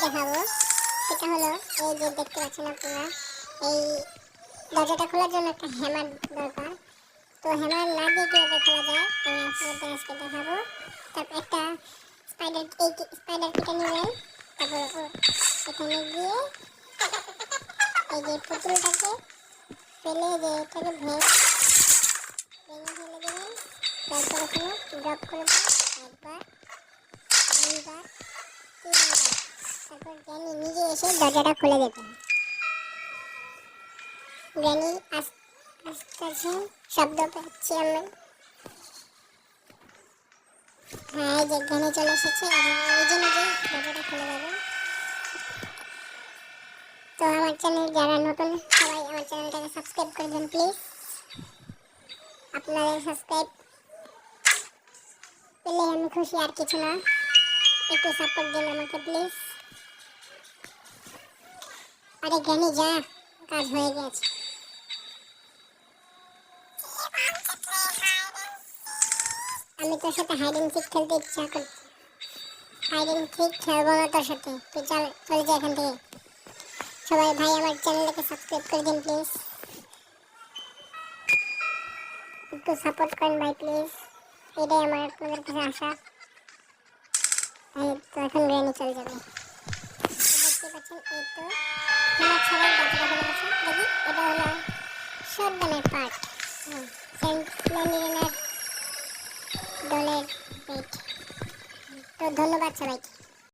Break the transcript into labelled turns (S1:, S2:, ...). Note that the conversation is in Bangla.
S1: দেখাবো সেটা হলো এই যে দেখতে পাচ্ছেন আপনারা, এই দরজাটা খোলার জন্য একটা হ্যামার দরকার। তো হ্যামার না দিয়ে কীভাবে খোলা যায় আমি আপনাদের আজকে দেখাবো। তারপর একটা স্পাইডার কিটা নেবেন। তারপর এখানে গিয়ে এই যে পুতুলটাকে ফেলে যে এটাকে ভেঙে ফেলে দেবেন। তারপর এখানে ড্রপ করবেন একবার, দুইবার, তিনবার। তারপর গ্র্যানি নিজে এসে দরজাটা খুলে দেবেন। গ্র্যানি আসতেছে, শব্দ পাচ্ছি আমি। হ্যাঁ, এই যে গ্র্যানি চলে এসেছে, নিজে নিজে দরজাটা খুলে দেবেন। তো আমার চ্যানেল যারা নতুন সবাই আমার চ্যানেলটাকে সাবস্ক্রাইব করে দেন প্লিজ। আপনাদের সাবস্ক্রাইব পেলে আমি খুশি, আর কিছু না। একটু সাপোর্ট দিন আমাকে প্লিজ। আরে গ্র্যানি যা, কাজ হয়ে গেছে। আমি তোর সাথে হাইড অ্যান্ড সিক খেলতে ইচ্ছা করছি। হাইড অ্যান্ড সিক খেলবো না তোর সাথে, তুই চলে যা এখান থেকে। সবাই ভাই আমার চ্যানেলটাকে সাবস্ক্রাইব করে দিন প্লিজ, একটু সাপোর্ট করেন ভাই প্লিজ, এটাই আমার আপনাদের কাছে আশা। তো এখন গ্র্যানি চলে যাবে, দেখতে পাচ্ছেন। এই তো আমার ছাড়াই দরজাটা খুলে গেছে। দেখি এটা হলো শটগানের পার্ট, সেন্ট ম্যানিরেনার দলের পেট। তো ধন্যবাদ সবাইকে।